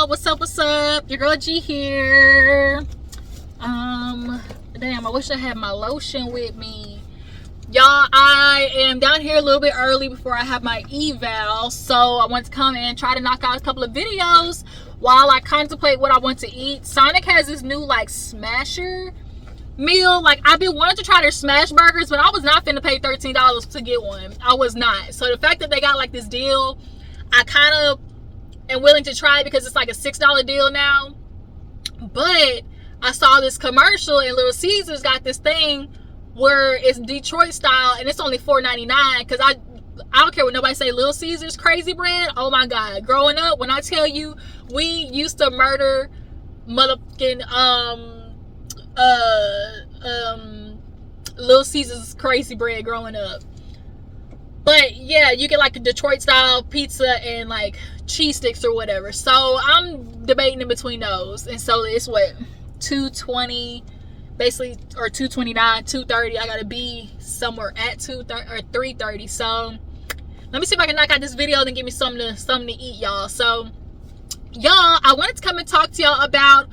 What's up? Your girl G here. Damn, I wish I had my lotion with me. Y'all, I am down here a little bit early before I have my eval, so I want to come and try to knock out a couple of videos while I contemplate what I want to eat. Sonic has this new like smasher meal. Like, I've been wanting to try their smash burgers, but I was not finna pay $13 to get one. I was not. So the fact that they got like this deal, I kind of am willing to try it because it's like a $6 deal now. But I saw this commercial and Little Caesars got this thing where it's Detroit style and it's only $4.99. Because I don't care what nobody say, Little Caesars crazy bread. Oh my god, growing up, when I tell you, we used to murder motherfucking Little Caesars crazy bread growing up. But yeah, you get like a Detroit style pizza and like cheese sticks or whatever. So I'm debating in between those. And so it's what, $2.20 basically, or $2.29, $2.30. I gotta be somewhere at $2.30 or $3.30. So let me see if I can knock out this video and give me something to eat, y'all. So y'all, I wanted to come and talk to y'all about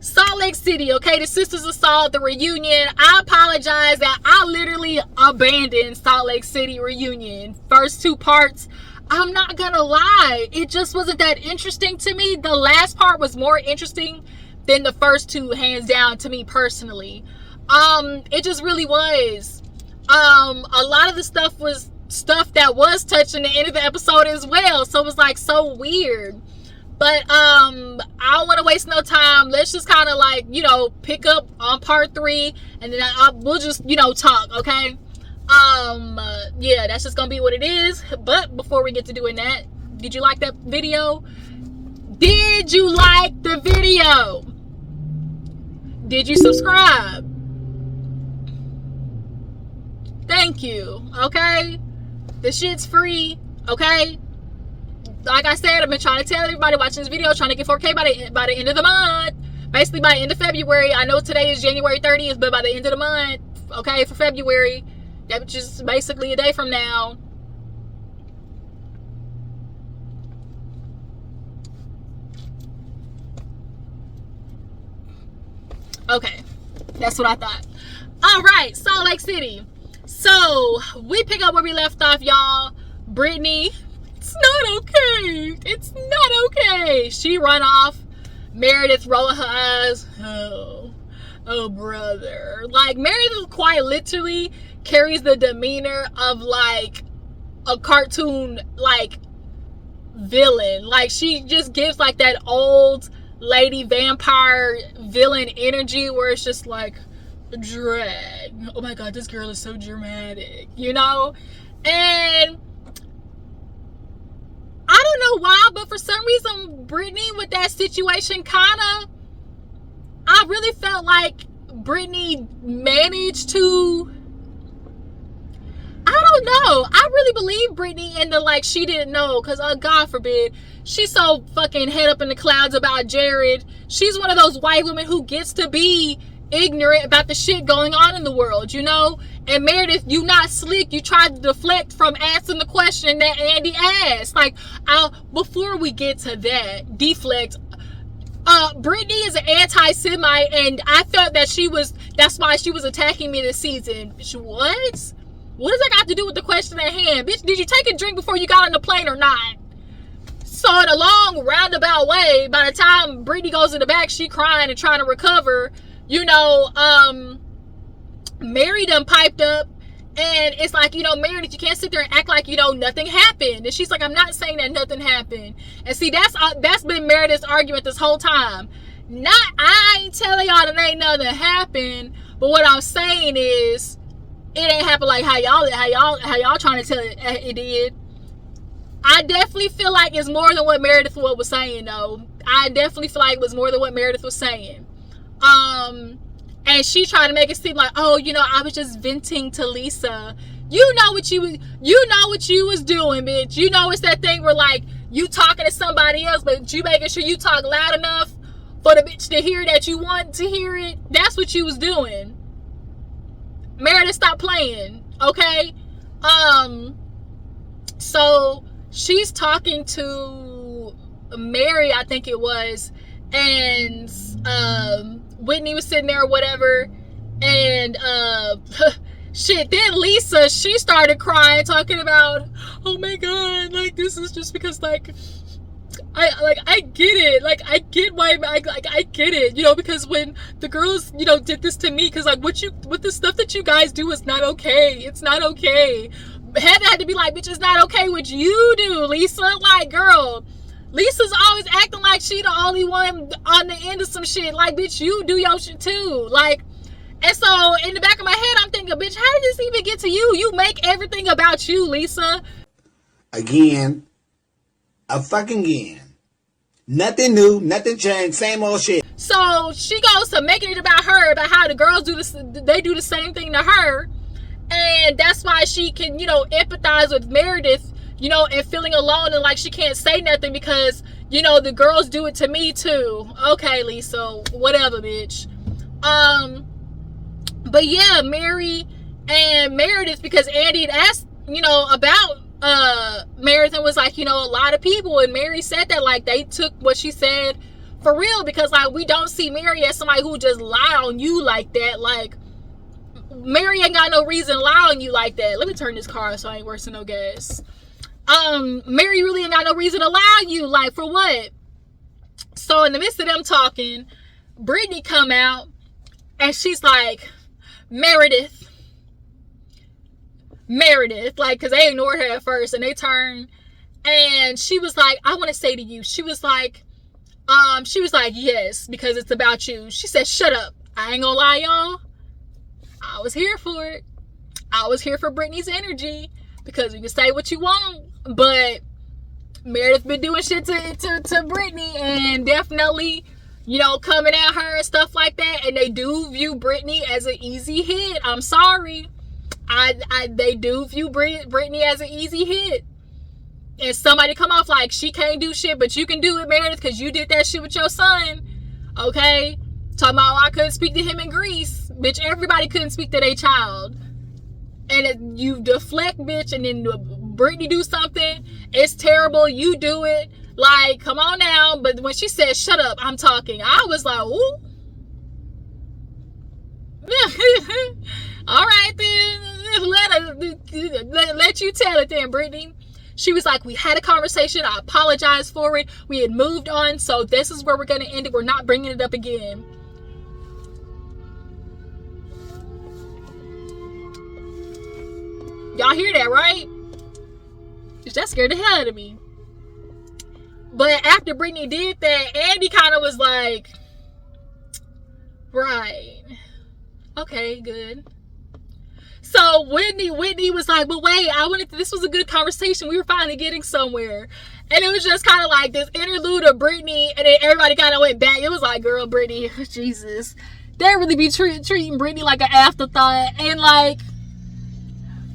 Salt Lake City, okay? The Sisters of Salt, the reunion. I apologize that I literally abandoned Salt Lake City reunion. First two parts, I'm not gonna lie, it just wasn't that interesting to me. The last part was more interesting than the first two, hands down, to me personally. It just really was. A lot of the stuff was stuff that was touched in the end of the episode as well, so it was like so weird. But I don't want to waste no time. Let's just kind of like, you know, pick up on part 3, and then we'll just, you know, talk, okay? Yeah, that's just gonna be what it is. But before we get to doing that, did you like that video? Did you like the video? Did you subscribe? Thank you, okay? The shit's free, okay? Like I said, I've been trying to tell everybody watching this video, trying to get 4K by the end of the month. Basically by the end of February. I know today is January 30th, but by the end of the month, okay, for February, that's just basically a day from now. Okay, that's what I thought. All right, Salt Lake City. So we pick up where we left off, y'all. Brittany, it's not okay. It's not okay. She run off. Meredith rolling her eyes. Oh, brother. Like, Meredith quite literally carries the demeanor of like a cartoon like villain. Like, she just gives like that old lady vampire villain energy where it's just like drag. Oh my god, this girl is so dramatic, you know? And I don't know why, but for some reason Brittany with that situation I really felt like Brittany managed to, I don't know. I really believe Brittany in the like she didn't know, because God forbid, she's so fucking head up in the clouds about Jared. She's one of those white women who gets to be ignorant about the shit going on in the world, you know? And Meredith, you not slick. You tried to deflect from asking the question that Andy asked. Like, before we get to that, deflect. Brittany is an anti-Semite, and I felt that that's why she was attacking me this season. What? What does that got to do with the question at hand? Bitch, did you take a drink before you got on the plane or not? So in a long roundabout way, by the time Brittany goes in the back, she crying and trying to recover, you know, Mary done piped up, and it's like, you know, Meredith, you can't sit there and act like, you know, nothing happened. And she's like, I'm not saying that nothing happened. And see, that's been Meredith's argument this whole time. I ain't telling y'all that ain't nothing happened, but what I'm saying is, it ain't happened like how y'all trying to tell it did. I definitely feel like it's more than what Meredith was saying, though. I definitely feel like it was more than what Meredith was saying. And she tried to make it seem like, oh, you know, I was just venting to Lisa. You know what you was doing, bitch. You know, it's that thing where like you talking to somebody else, but you making sure you talk loud enough for the bitch to hear that you want to hear it. That's what you was doing. Meredith, stop playing, okay? So she's talking to Mary, I think it was, and Whitney was sitting there or whatever, and shit, then Lisa, she started crying, talking about, oh my god, like, this is just because, like, I get it, like, I get why, I get it, you know, because when the girls, you know, did this to me, because, like, what the stuff that you guys do is not okay. It's not okay. Heather had to be like, bitch, it's not okay what you do, Lisa. Like, girl, Lisa's always acting like she the only one on the end of some shit. Like, bitch, you do your shit too. Like, and so in the back of my head, I'm thinking, bitch, how did this even get to you? You make everything about you, Lisa. Again. A fucking again. Nothing new, nothing changed, same old shit. So she goes to making it about her, about how the girls do this, they do the same thing to her. And that's why she can, you know, empathize with Meredith, you know, and feeling alone and like she can't say nothing because, you know, the girls do it to me too. Okay, Lisa, whatever, bitch. But yeah, Mary and Meredith, because Andy had asked, you know, about Meredith, was like, you know, a lot of people, and Mary said that, like, they took what she said for real, because, like, we don't see Mary as somebody who just lie on you like that. Like, Mary ain't got no reason to lie on you like that. Let me turn this car so I ain't wasting no gas. Mary really ain't got no reason to lie on you. Like, for what? So in the midst of them talking, Brittany come out and she's like, Meredith, like, because they ignored her at first and they turned, and she was like, I want to say to you, she was like, yes, because it's about you. She said, shut up. I ain't gonna lie, y'all, I was here for it. I was here for Brittany's energy, because you can say what you want, but Meredith been doing shit to Brittany, and definitely, you know, coming at her and stuff like that, and they do view Brittany as an easy hit. I'm sorry. They do view Brittany as an easy hit. And somebody come off like she can't do shit, but you can do it, Meredith, because you did that shit with your son. Okay? Talking about, I couldn't speak to him in Greece. Bitch, everybody couldn't speak to their child. And you deflect, bitch, and then Brittany do something. It's terrible. You do it. Like, come on now. But when she said, shut up, I'm talking, I was like, ooh. All right, then. Let you tell it then, Brittany. She was like, we had a conversation. I apologize for it. We had moved on. So this is where we're going to end it. We're not bringing it up again. Y'all hear that, right? That scared the hell out of me. But after Brittany did that, Andy kind of was like, right. Okay, good. So Whitney was like, but wait, this was a good conversation. We were finally getting somewhere. And it was just kind of like this interlude of Brittany, and then everybody kind of went back. It was like, girl, Brittany, Jesus. They really be treating Brittany like an afterthought. And like,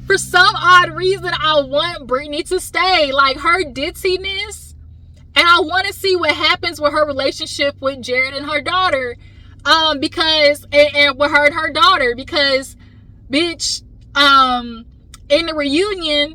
for some odd reason, I want Brittany to stay. Like, her ditziness. And I want to see what happens with her relationship with Jared and her daughter. Because, and with her and her daughter. Because, bitch, in the reunion,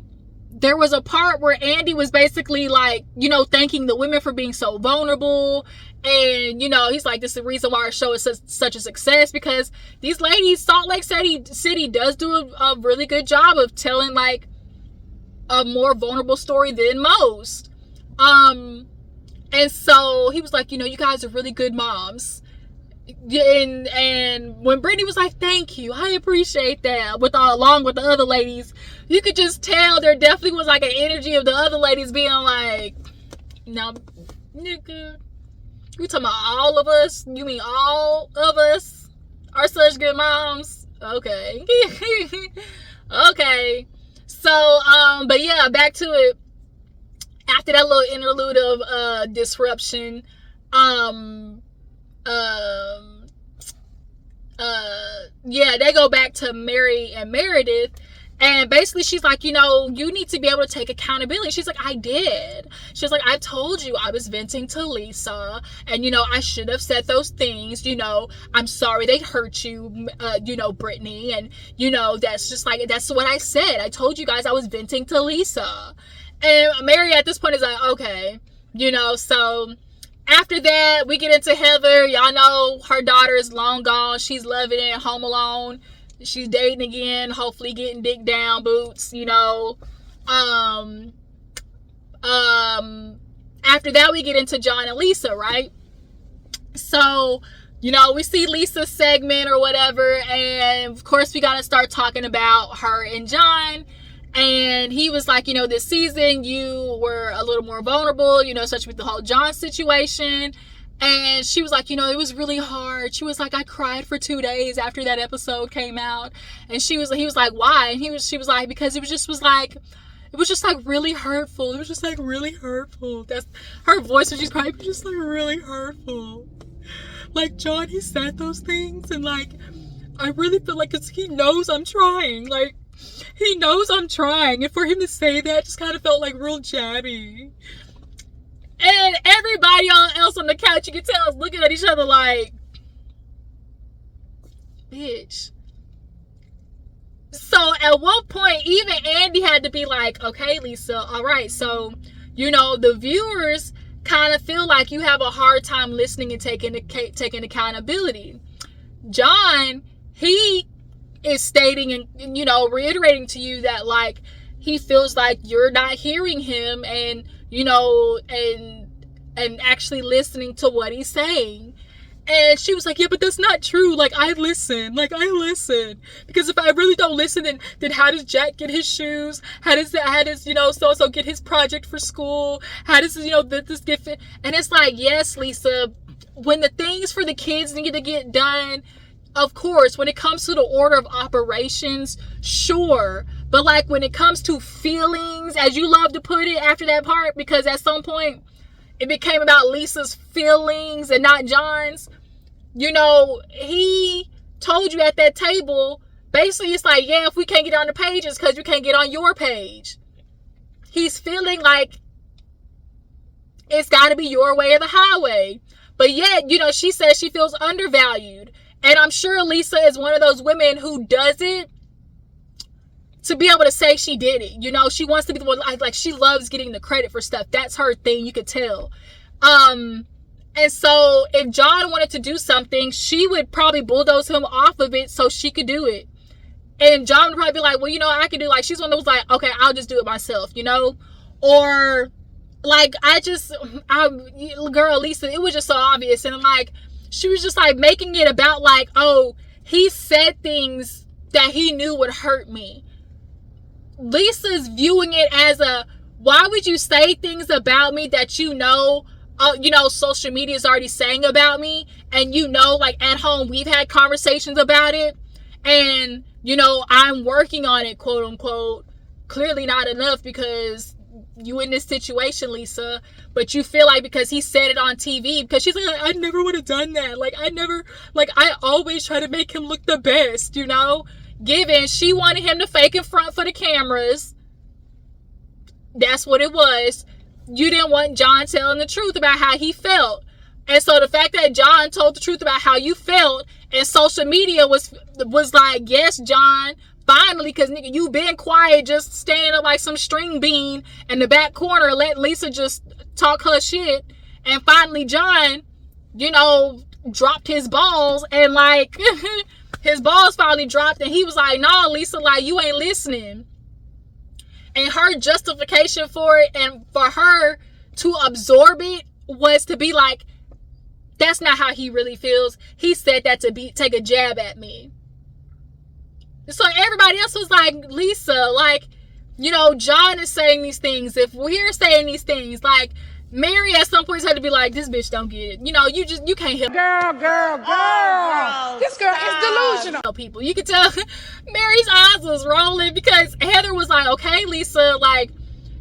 there was a part where Andy was basically like, you know, thanking the women for being so vulnerable. And, you know, he's like, this is the reason why our show is such a success, because these ladies, Salt Lake City does do a really good job of telling, like, a more vulnerable story than most. And so he was like, you know, you guys are really good moms. And when Brittany was like, thank you, I appreciate that, along with the other ladies, you could just tell there definitely was like an energy of the other ladies being like, no, nigga, you talking about all of us? You mean all of us are such good moms? Okay. Okay. So, but yeah, back to it. After that little interlude of disruption, yeah, they go back to Mary and Meredith, and basically she's like, you know, you need to be able to take accountability. She's like, I did. She's like, I told you I was venting to Lisa, and, you know, I should have said those things, you know, I'm sorry they hurt you, you know, Brittany, and, you know, that's just like, that's what I said. I told you guys I was venting to Lisa. And Mary at this point is like, okay, So after that, we get into Heather. Y'all know her daughter is long gone. She's loving it, home alone. She's dating again, hopefully getting dick down boots, After that, we get into John and Lisa, right? So, we see Lisa's segment or whatever, and of course we got to start talking about her and John. And he was like, this season you were a little more vulnerable, such with the whole John situation. And she was like, it was really hard. She was like, I cried for 2 days after that episode came out. And he was like, why? And she was like, because it was just like really hurtful. It was just like really hurtful. That's her voice when she's crying. It was just like really hurtful. Like, John, he said those things, and like, I really feel like he knows I'm trying. Like, he knows I'm trying, and for him to say that just kind of felt like real jabby. And everybody else on the couch, you can tell, is looking at each other like, bitch. So at one point, even Andy had to be like, okay, Lisa, all right, so, the viewers kind of feel like you have a hard time listening and taking accountability. John, he is stating and, reiterating to you that, like, he feels like you're not hearing him and, and actually listening to what he's saying. And she was like, yeah, but that's not true. Like, I listen. Because if I really don't listen, then how does Jack get his shoes? How does so-and-so get his project for school? How does, this get fit? And it's like, yes, Lisa, when the things for the kids need to get done, of course, when it comes to the order of operations, sure. But like when it comes to feelings, as you love to put it after that part, because at some point it became about Lisa's feelings and not John's. He told you at that table, basically it's like, yeah, if we can't get on the pages because we can't get on your page. He's feeling like it's got to be your way or the highway. But yet, she says she feels undervalued. And I'm sure Lisa is one of those women who does it to be able to say she did it. She wants to be the one, like she loves getting the credit for stuff. That's her thing, you could tell. And so if John wanted to do something, she would probably bulldoze him off of it so she could do it. And John would probably be like, well, I can do, like, she's one of those like, okay, I'll just do it myself, or like, girl, Lisa, it was just so obvious. And like, she was just like making it about like, oh, he said things that he knew would hurt me. Lisa's viewing it as why would you say things about me that social media is already saying about me, and like at home we've had conversations about it, and I'm working on it, quote unquote. Clearly not enough because you in this situation, Lisa, but you feel like because he said it on TV, because she's like, I never would have done that. Like, I always try to make him look the best, given she wanted him to fake in front for the cameras. That's what it was. You didn't want John telling the truth about how he felt. And so the fact that John told the truth about how you felt, and social media was like, yes, John, finally, because nigga, you been quiet, just standing up like some string bean in the back corner, let Lisa just talk her shit. And finally, John, dropped his balls, and like his balls finally dropped, and he was like, nah, Lisa, like, you ain't listening. And her justification for it, and for her to absorb it, was to be like, that's not how he really feels. He said that to take a jab at me. So everybody else was like, Lisa, like, John is saying these things. If we're saying these things, like, Mary at some point had to be like, this bitch don't get it. You can't help. Girl. Oh, this girl is delusional. People, you could tell Mary's eyes was rolling, because Heather was like, okay, Lisa, like,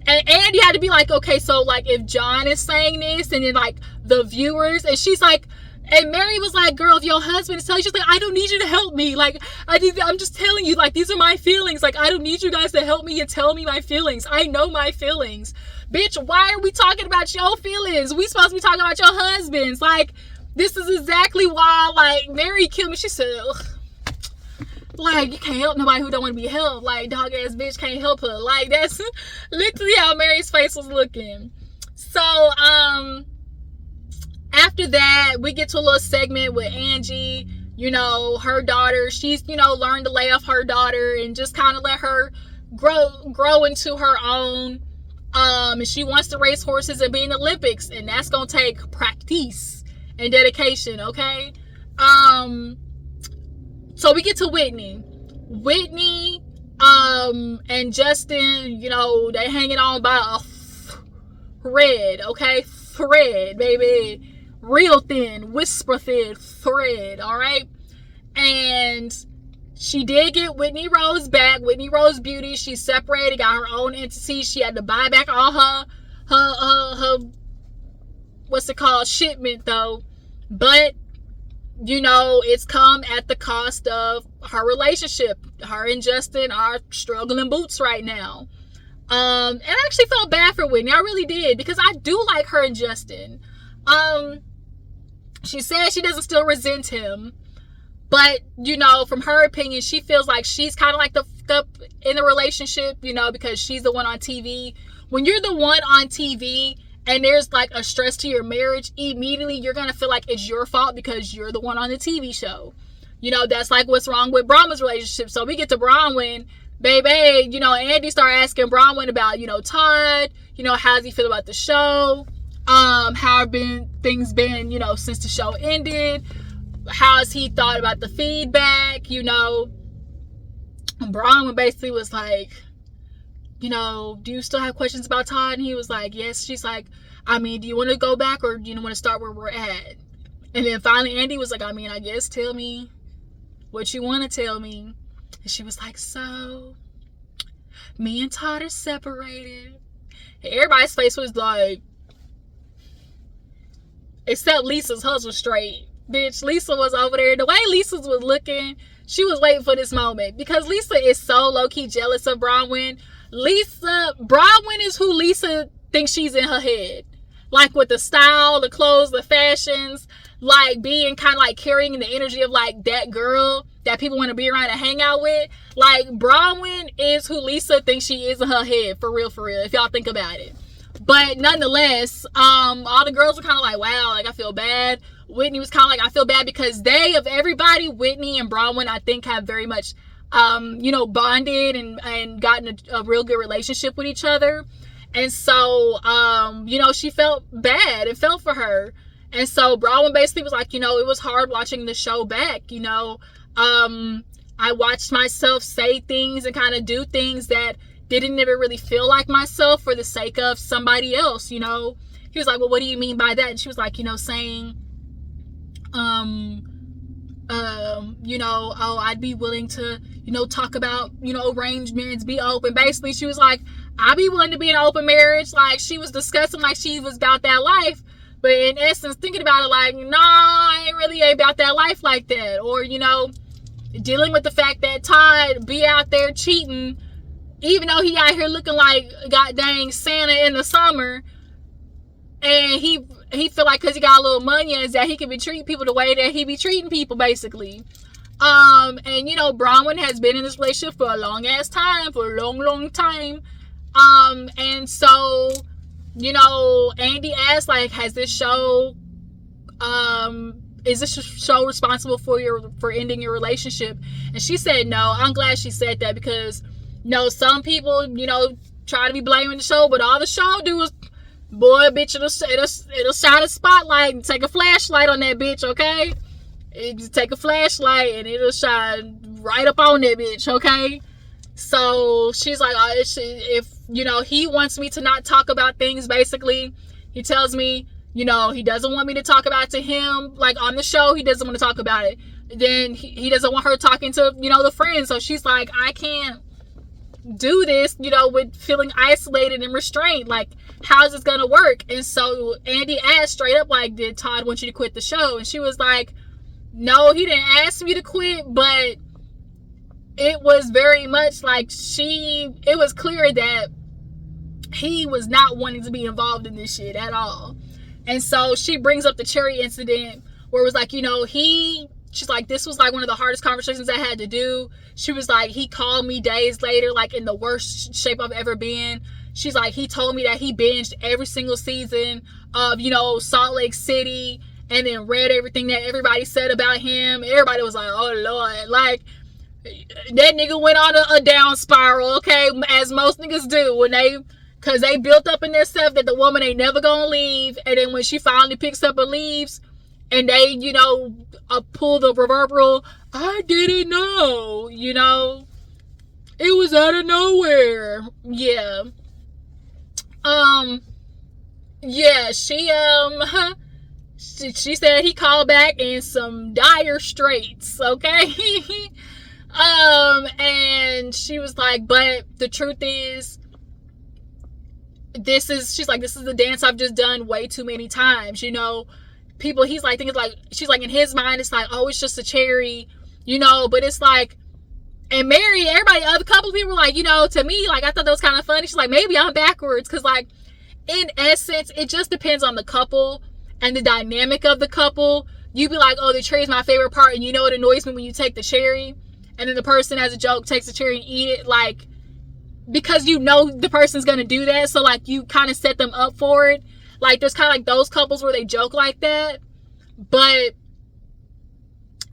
and Andy had to be like, okay, so like if John is saying this, and then like the viewers, and she's like, and Mary was like, girl, if your husband is telling you, she's like, I don't need you to help me. Like, I'm just telling you, like, these are my feelings. Like, I don't need you guys to help me and tell me my feelings. I know my feelings. Bitch, why are we talking about your feelings? We supposed to be talking about your husband's. Like, this is exactly why, like, Mary killed me. She said, ugh. Like, you can't help nobody who don't want to be helped. Like, dog ass bitch can't help her. Like, that's literally how Mary's face was looking. So, after that, we get to a little segment with Angie, you know, her daughter. She's, you know, learned to lay off her daughter and just kind of let her grow into her own. And she wants to race horses and be in the Olympics, and that's gonna take practice and dedication, okay? So we get to Whitney, and Justin, you know, they hanging on by a thread, okay? Thread, baby. Real thin, whisper thin thread, all right? And she did get Whitney Rose back. Whitney Rose Beauty. She separated, got her own entity. She had to buy back all her what's it called, shipment though. But you know, it's come at the cost of her relationship. Her and Justin are struggling boots right now. And I actually felt bad for Whitney. I really did, because I do like her and Justin. She says she doesn't still resent him, but you know, from her opinion, she feels like she's kind of like the up in the relationship, you know, because she's the one on TV. When you're the one on TV and there's like a stress to your marriage, immediately you're gonna feel like it's your fault because you're the one on the TV show. You know, that's like what's wrong with Bronwyn's relationship. So we get to Bronwyn, baby, you know, Andy started asking Bronwyn about, you know, Todd, you know, how does he feel about the show? How have things been, you know, since the show ended? How has he thought about the feedback, you know? And Bronwyn basically was like, you know, do you still have questions about Todd? And he was like, yes. She's like, I mean, do you want to go back or do you want to start where we're at? And then finally Andy was like, I mean, I guess tell me what you want to tell me. And she was like, so me and Todd are separated. And everybody's face was like, except Lisa's hustle straight. Bitch, Lisa was over there. The way Lisa was looking, she was waiting for this moment. Because Lisa is so low-key jealous of Bronwyn. Bronwyn is who Lisa thinks she's in her head. Like with the style, the clothes, the fashions. Like being kind of like carrying the energy of like that girl that people want to be around and hang out with. Like Bronwyn is who Lisa thinks she is in her head. For real, if y'all think about it. But nonetheless, all the girls were kind of like, wow, like I feel bad. Whitney was kind of like, I feel bad, because of everybody, Whitney and Bronwyn, I think, have very much, you know, bonded and gotten a real good relationship with each other. And so, you know, she felt bad and felt for her. And so Bronwyn basically was like, you know, it was hard watching the show back, you know. I watched myself say things and kind of do things that didn't ever really feel like myself for the sake of somebody else, you know. He was like, well, what do you mean by that? And she was like, you know, saying, you know, oh, I'd be willing to, you know, talk about, you know, arrangements, be open. Basically, she was like, I'd be willing to be in an open marriage. Like, she was discussing like she was about that life. But in essence, thinking about it like, nah, I ain't really about that life like that. Or, you know, dealing with the fact that Todd be out there cheating, even though he out here looking like god dang Santa in the summer, and he feel like because he got a little money is that he can be treating people the way that he be treating people, basically. And you know, Bronwyn has been in this relationship for a long time. And so, you know, Andy asked, like, has this show, is this show responsible for ending your relationship? And she said no. I'm glad she said that, because you know, some people, you know, try to be blaming the show, but all the show do is, boy, bitch, it'll shine a spotlight and take a flashlight on that bitch, okay? Just take a flashlight and it'll shine right up on that bitch, okay? So she's like, oh, if, you know, he wants me to not talk about things, basically. He tells me, you know, he doesn't want me to talk about it to him, like on the show, he doesn't want to talk about it. Then he doesn't want her talking to, you know, the friends. So she's like, I can't do this, you know, with feeling isolated and restrained. Like, how's this gonna work? And so Andy asked straight up, like, did Todd want you to quit the show? And she was like, no, he didn't ask me to quit, but it was very much like it was clear that he was not wanting to be involved in this shit at all. And so she brings up the cherry incident where it was like, you know, she's like, this was like one of the hardest conversations I had to do. She was like, he called me days later, like in the worst shape I've ever been. she's like, he told me that he binged every single season of, you know, Salt Lake City, and then read everything that everybody said about him. Everybody was like, oh Lord, like, that nigga went on a down spiral, okay, as most niggas do when because they built up in themselves that the woman ain't never gonna leave, and then when she finally picks up and leaves, and they, you know, pull the reverberal, I didn't know, you know, it was out of nowhere. Yeah. Yeah, she said he called back in some dire straits, okay? And she was like, but the truth is, she's like, this is the dance I've just done way too many times, you know? People, he's like, thinking like, she's like, in his mind, it's like, oh, it's just a cherry, you know? But it's like, and Mary, everybody, other couple people were like, you know, to me, like, I thought that was kind of funny. She's like, maybe I'm backwards, because, like, in essence, it just depends on the couple and the dynamic of the couple. You be like, oh, the cherry is my favorite part, and you know it annoys me when you take the cherry, and then the person, as a joke, takes the cherry and eat it, like, because you know the person's gonna do that, so, like, you kind of set them up for it. Like, there's kind of like those couples where they joke like that. But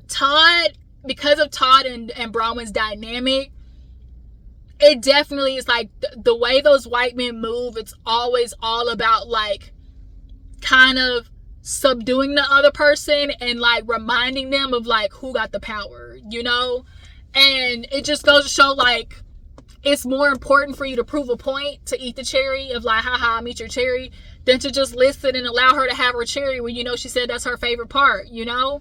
Todd, because of Todd and Bronwyn's dynamic, it definitely is like the way those white men move, it's always all about, like, kind of subduing the other person and, like, reminding them of, like, who got the power, you know? And it just goes to show, like, it's more important for you to prove a point, to eat the cherry of, like, haha, I'm eat your cherry, than to just listen and allow her to have her cherry when, you know, she said that's her favorite part, you know?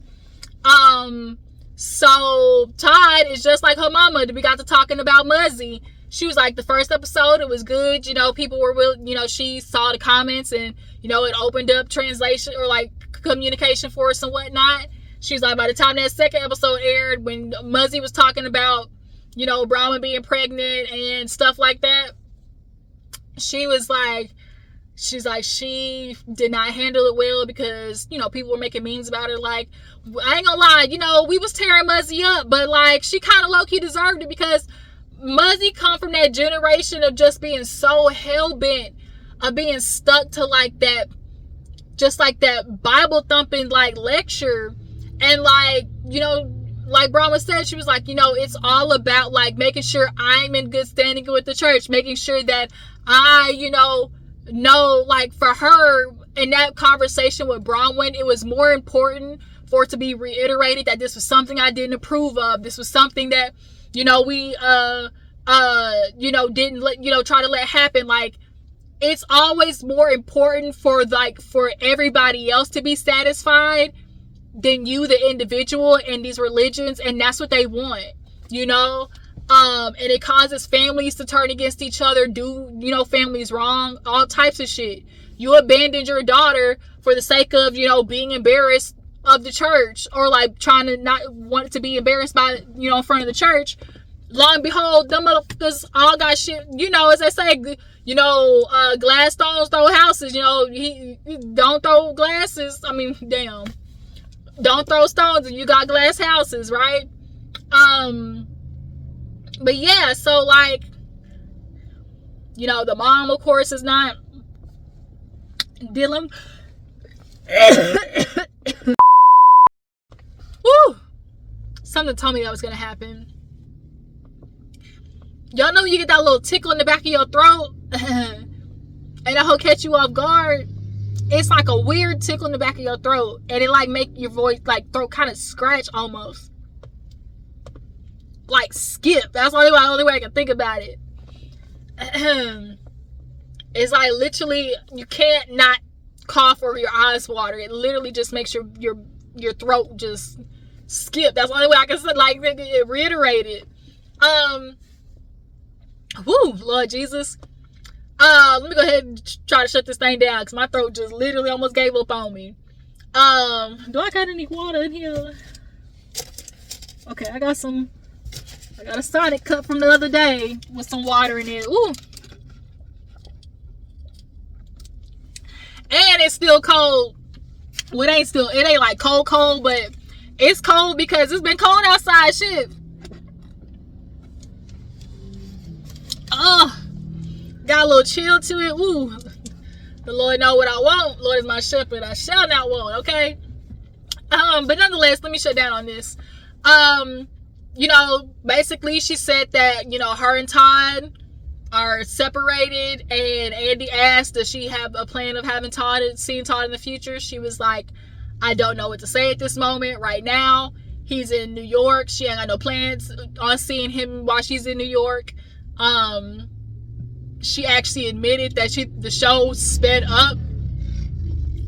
So Todd is just like her mama. We got to talking about Muzzy. She was like, the first episode, it was good, you know, people were willing, you know, she saw the comments, and, you know, it opened up translation or, like, communication for us and whatnot. She was like, by the time that second episode aired, when Muzzy was talking about, you know, Bronwyn being pregnant and stuff like that, she was like, she did not handle it well, because, you know, people were making memes about her. Like, I ain't gonna lie, you know, we was tearing Muzzy up, but, like, she kind of low-key deserved it, because Muzzy come from that generation of just being so hell-bent of being stuck to, like, that, just like that Bible thumping, like, lecture. And, like, you know, like Bronwyn said, she was like, you know, it's all about, like, making sure I'm in good standing with the church, making sure that I, you know, like, for her, in that conversation with Bronwyn, it was more important for it to be reiterated that this was something I didn't approve of. This was something that, you know, we, you know, didn't let, you know, try to let happen. Like, it's always more important for, like, for everybody else to be satisfied than you, the individual, in these religions. And that's what they want, you know? And it causes families to turn against each other, do, you know, families wrong, all types of shit. You abandoned your daughter for the sake of, you know, being embarrassed of the church, or, like, trying to not want to be embarrassed by, you know, in front of the church. Lo and behold, them motherfuckers all got shit, you know, as they say, you know, glass stones throw houses, you know, he don't throw glasses, I mean, damn, don't throw stones and you got glass houses, right? But yeah, so, like, you know, the mom, of course, is not dealing. Woo! Something told me that was gonna happen. Y'all know you get that little tickle in the back of your throat, and that will catch you off guard. It's like a weird tickle in the back of your throat, and it, like, make your voice, like, throat kind of scratch almost. Like, skip. That's the only way I can think about it. It's like, literally, you can't not cough or your eyes water. It literally just makes your throat just skip. That's the only way I can say, like, reiterate it. Woo, Lord Jesus. Let me go ahead and try to shut this thing down, because my throat just literally almost gave up on me. Do I got any water in here? Okay, I got a Sonic cup from the other day with some water in it. Ooh. And it's still cold. Well, it ain't like cold, but it's cold because it's been cold outside, shit. got a little chill to it. Ooh, the Lord know what I want. Lord is my shepherd, I shall not want. Okay. But nonetheless, let me shut down on this. You know, basically she said that, you know, her and Todd are separated, and Andy asked, does she have a plan of having Todd and seeing Todd in the future? She was like, I don't know what to say at this moment. Right now, he's in New York. She ain't got no plans on seeing him while she's in New York. She actually admitted that the show sped up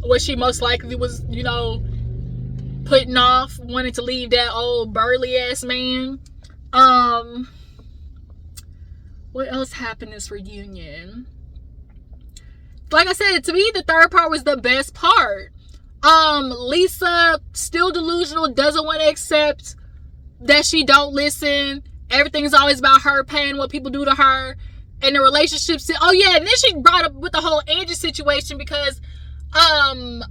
what she most likely was, you know, putting off, wanting to leave that old burly ass man. What else happened this reunion? Like I said, to me, the third part was the best part. Lisa, still delusional, doesn't want to accept that she don't listen. Everything's always about her paying what people do to her. And the relationships. Oh yeah, and then she brought up with the whole Angie situation, because in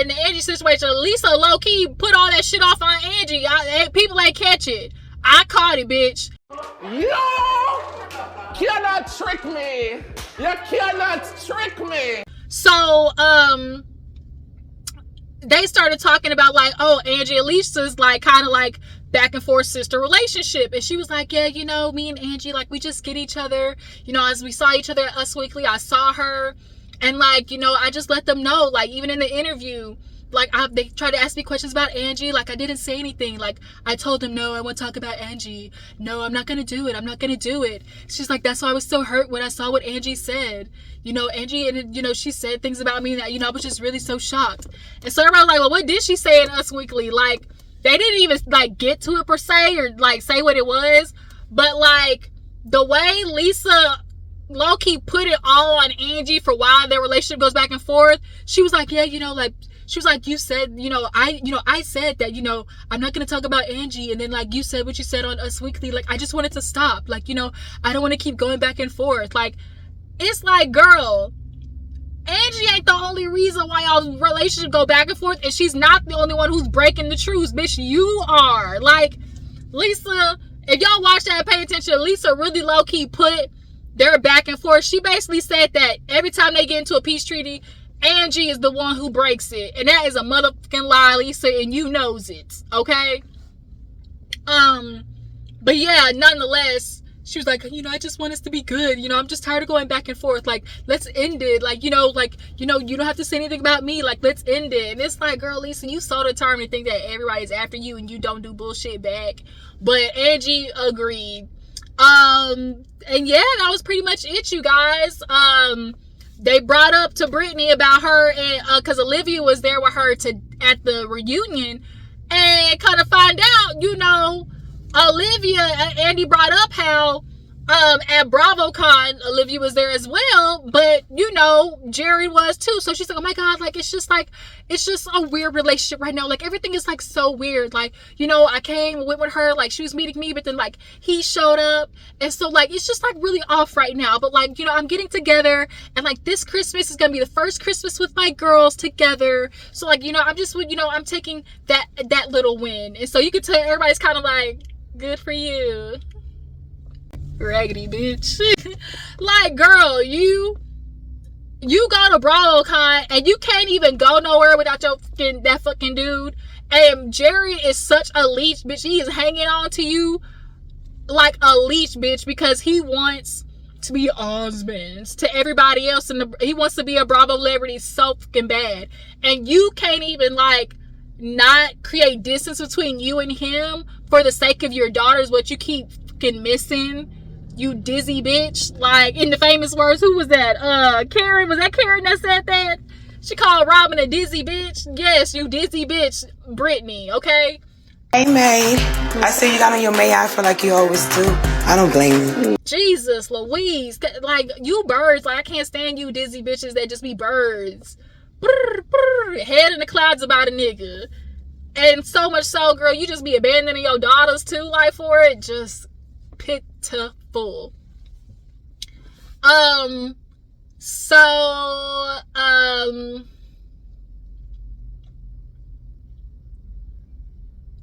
the Angie situation, Lisa low-key put all that shit off on Angie. People ain't catch it. I caught it, bitch. You cannot trick me. You cannot trick me. So, they started talking about like, oh, Angie and Lisa's like kind of like back and forth sister relationship. And she was like, yeah, you know, me and Angie, like, we just get each other. You know, as we saw each other at Us Weekly, I saw her. And like, you know, I just let them know, like, even in the interview, like, they tried to ask me questions about Angie. Like, I didn't say anything. Like, I told them, no, I won't talk about Angie. No, I'm not going to do it. I'm not going to do it. She's like, that's why I was so hurt when I saw what Angie said. You know, Angie, and, you know, she said things about me that, you know, I was just really so shocked. And so everybody was like, well, what did she say in Us Weekly? Like, they didn't even, like, get to it per se, or, like, say what it was. But, like, the way Lisa low-key put it all on Angie for why their relationship goes back and forth, she was like, yeah, you know, like, she was like, you said, I said that, you know, I'm not going to talk about Angie. And then, like, you said what you said on Us Weekly. Like, I just wanted to stop. Like, you know, I don't want to keep going back and forth. Like, it's like, girl, Angie ain't the only reason why y'all's relationship go back and forth. And she's not the only one who's breaking the truth. Bitch, you are. Like, Lisa, if y'all watch that, pay attention, Lisa really low-key put their back and forth. She basically said that every time they get into a peace treaty, Angie is the one who breaks it. And that is a motherfucking lie, Lisa, and you knows it. Okay? But yeah, nonetheless, she was like, you know, I just want us to be good. You know, I'm just tired of going back and forth. Like, let's end it. Like, you know, you don't have to say anything about me. Like, let's end it. And it's like, girl, Lisa, you so determined to think that everybody's after you and you don't do bullshit back. But Angie agreed. And yeah, that was pretty much it, you guys. They brought up to Brittany about her, and because Olivia was there with her at the reunion, and kind of find out, you know, Olivia, Andy brought up how at BravoCon, Olivia was there as well, but, you know, Jerry was too. So she's like, oh my God, like, it's just a weird relationship right now. Like, everything is, like, so weird. Like, you know, I went with her, like, she was meeting me, but then, like, he showed up. And so, like, it's just, like, really off right now. But, like, you know, I'm getting together, and, like, this Christmas is gonna be the first Christmas with my girls together. So, like, you know, I'm taking that little win. And so you can tell everybody's kind of like, good for you, raggedy bitch. Like, girl, you go to BravoCon and you can't even go nowhere without that fucking dude. And Jerry is such a leech, bitch. He is hanging on to you like a leech, bitch, because he wants to be husbands to everybody else, and he wants to be a Bravo celebrity so fucking bad. And you can't even, like, not create distance between you and him for the sake of your daughters, what you keep fucking missing, you dizzy bitch. Like, in the famous words, who was that? Karen, was that Karen that said that? She called Robin a dizzy bitch. Yes, you dizzy bitch, Brittany, okay? Hey, May. I see you got on your May outfit like you always do. I don't blame you. Jesus, Louise. Like, you birds. Like, I can't stand you dizzy bitches that just be birds. Brr, brr, head in the clouds about a nigga. And so much so, girl, you just be abandoning your daughters too, like, for it. Just pitiful.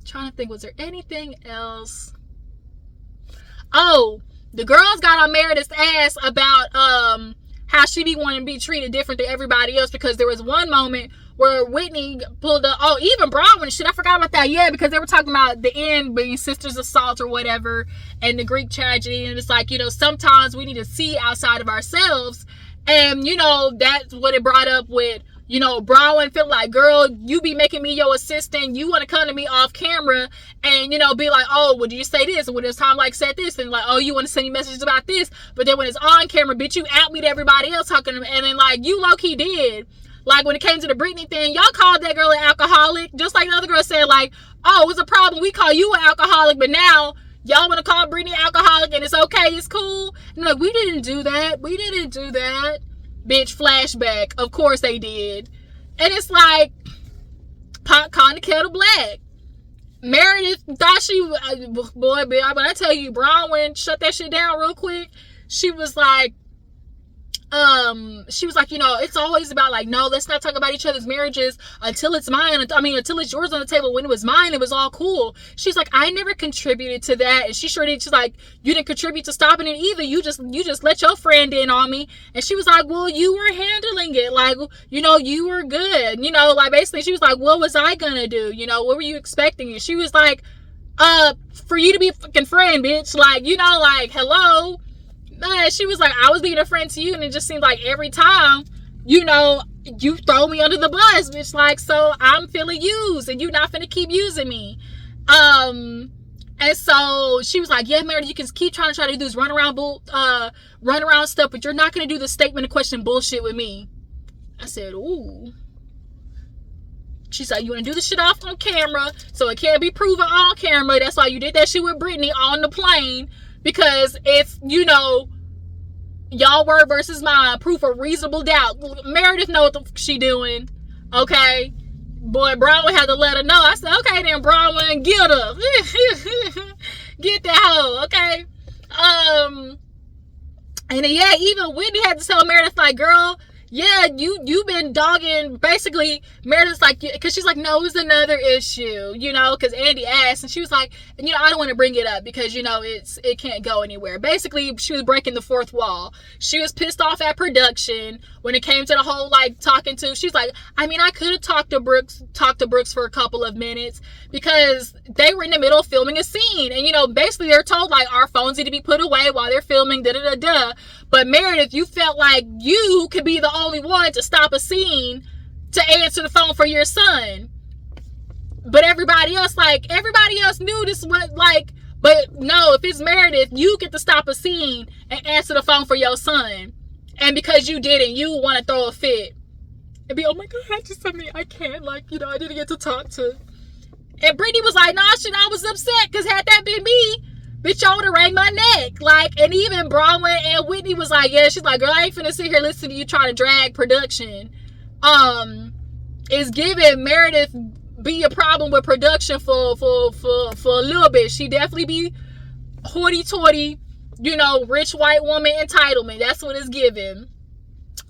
Trying to think, was there anything else? Oh, The girls got on Meredith's ass about how she be wanting to be treated different than everybody else, because there was one moment where Whitney pulled up, even Bronwyn, shit, I forgot about that, yeah, because they were talking about the end being sisters assault or whatever, and the Greek tragedy, and it's like, sometimes we need to see outside of ourselves, and, that's what it brought up with, Bronwyn felt like, girl, you be making me your assistant, you want to come to me off camera, and, be like, oh, well, do you say this, when it's time, like, said this, and like, oh, you want to send me messages about this, but then when it's on camera, bitch, you out me to everybody else talking, and then, like, you low-key did. Like, when it came to the Britney thing, y'all called that girl an alcoholic, just like the other girl said, like, oh, it's a problem, we call you an alcoholic, but now y'all want to call Britney alcoholic, and it's okay, it's cool. And like, we didn't do that. Bitch, flashback. Of course they did. And it's like, pot calling the kettle black. Meredith thought boy, when I tell you, Bronwyn shut that shit down real quick. She was like, it's always about, like, no, let's not talk about each other's marriages until it's mine. Until it's yours on the table. When it was mine, it was all cool. She's like, I never contributed to that. And she sure did. She's like, you didn't contribute to stopping it either. You just let your friend in on me. And she was like, well, you were handling it. Like, you were good. Like, basically, she was like, what was I gonna do? What were you expecting? And she was like, for you to be a fucking friend, bitch. Like, like, hello. She was like, I was being a friend to you, and it just seemed like every time, you throw me under the bus, bitch. Like, so I'm feeling used, and you not finna keep using me. And so she was like, yeah, Meredith, you can keep trying to do this run around stuff, but you're not gonna do the statement of question bullshit with me. I said, ooh. She said, you want to do the shit off on camera, so it can't be proven on camera. That's why you did that shit with Britney on the plane. Because it's, y'all word versus mine, proof of reasonable doubt. Meredith know what the fuck she doing, okay? Boy, Bronwyn had to let her know. I said, okay then, Bronwyn, get her. Get that hoe, okay? And then, yeah, even Whitney had to tell Meredith, like, girl, yeah, you've been dogging, basically, Meredith's like, because she's like, no, it's another issue, because Andy asked, and she was like, I don't want to bring it up because, it can't go anywhere. Basically, she was breaking the fourth wall. She was pissed off at production when it came to the whole, like, talking to, she's like, I could have talked to Brooks for a couple of minutes because they were in the middle of filming a scene, and, basically they're told, like, our phones need to be put away while they're filming, da-da-da-da. But Meredith, you felt like you could be the only one to stop a scene to answer the phone for your son. But everybody else knew this was like, but no, if it's Meredith, you get to stop a scene and answer the phone for your son. And because you didn't, you want to throw a fit. And be, oh my God, I can't, like, I didn't get to talk to. And Brittany was like, nah, shit, I was upset because had that been me, bitch, y'all would have rang my neck. Like, and even Bronwyn and Whitney was like, yeah, she's like, girl, I ain't finna sit here listening to you trying to drag production. It's giving Meredith be a problem with production for a little bit. She definitely be hoity-toity, rich white woman entitlement. That's what it's giving.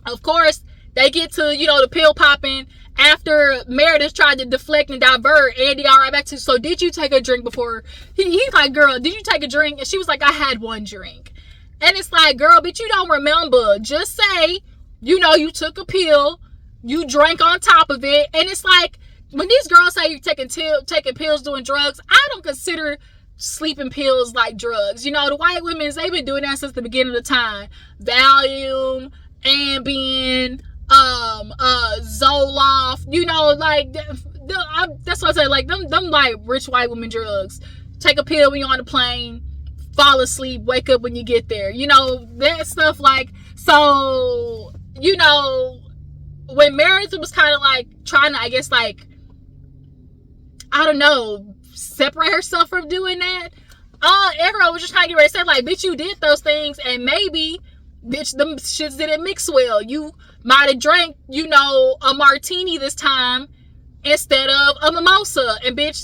Of course, they get to, the pill popping after Meredith tried to deflect and divert. Andy got right back to, so did you take a drink before? He's like, girl, did you take a drink? And she was like, I had one drink. And it's like, girl, but you don't remember. Just say, you took a pill, you drank on top of it. And it's like, when these girls say you're taking pills, doing drugs, I don't consider sleeping pills like drugs. The white women, they've been doing that since the beginning of time. Valium, Ambien, Zoloft, like, that's what I say, like, them like rich white women drugs. Take a pill when you're on the plane, fall asleep, wake up when you get there, that stuff. Like, so, when Meredith was kind of like trying to, I guess, like, I don't know, separate herself from doing that, everyone was just trying to get ready to say, like, bitch, you did those things, and maybe, bitch, them shits didn't mix well. You might have drank, a martini this time instead of a mimosa. And bitch,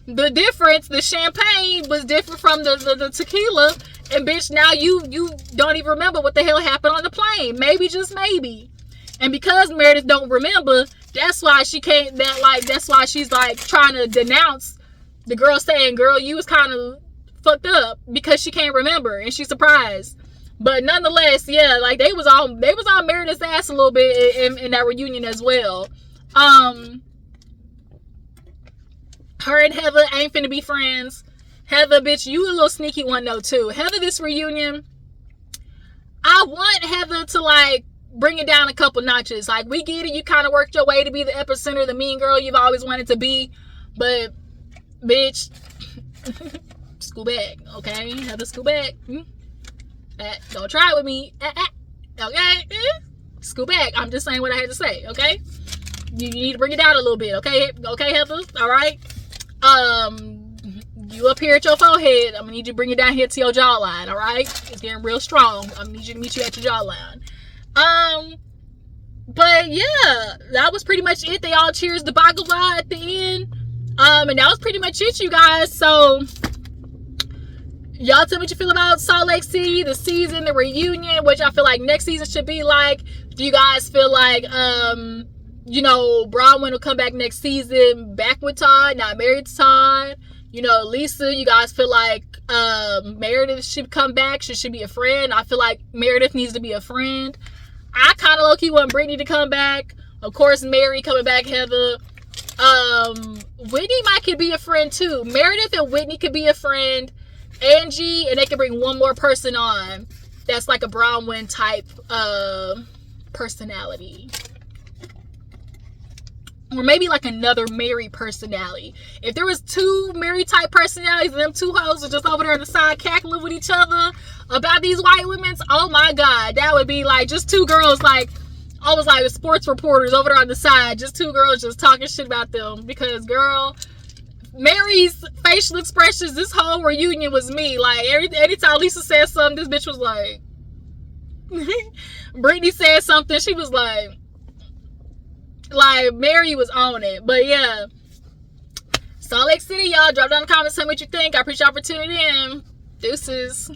the difference, the champagne was different from the tequila. And bitch, now you don't even remember what the hell happened on the plane. Maybe, just maybe. And because Meredith don't remember, that's why she can't, that's why she's like trying to denounce the girl, saying, girl, you was kind of fucked up because she can't remember and she's surprised. But nonetheless, yeah, like they was on Meredith's ass a little bit in that reunion as well. Her and Heather ain't finna be friends. Heather, bitch, you a little sneaky one though too. Heather, this reunion, I want Heather to like bring it down a couple notches. Like, we get it, you kind of worked your way to be the epicenter, the mean girl you've always wanted to be, but bitch, school back, okay? Heather, school back. Don't try it with me. Okay? School back. I'm just saying what I had to say, okay? You need to bring it down a little bit, okay? Okay, Heather? All right? You up here at your forehead. I'm gonna need you to bring it down here to your jawline, all right? It's getting real strong. I'm gonna need you to meet you at your jawline. But yeah, that was pretty much it. They all cheers the Bagala at the end. And that was pretty much it, you guys. So y'all tell me what you feel about Salt Lake City, the season, the reunion, which I feel like next season should be like. Do you guys feel like, you know, Bronwyn will come back next season back with Todd, not married to Todd? You know, Lisa, you guys feel like Meredith should come back? She should be a friend. I feel like Meredith needs to be a friend. I kind of low-key want Brittany to come back. Of course, Mary coming back, Heather. Whitney could be a friend too. Meredith and Whitney could be a friend. Angie, and they can bring one more person on that's like a Bronwyn type personality. Or maybe like another Mary personality. If there was two Mary type personalities and them two hoes are just over there on the side cackling with each other about these white women, oh my god, that would be like just two girls, like almost like sports reporters over there on the side, just two girls just talking shit about them. Because girl, Mary's facial expressions this whole reunion was me. Like anytime Lisa said something, this bitch was like Brittany said something, she was like Mary was on it. But yeah, Salt Lake City, y'all, drop down in the comments, tell me what you think. I appreciate y'all for tuning in. Deuces.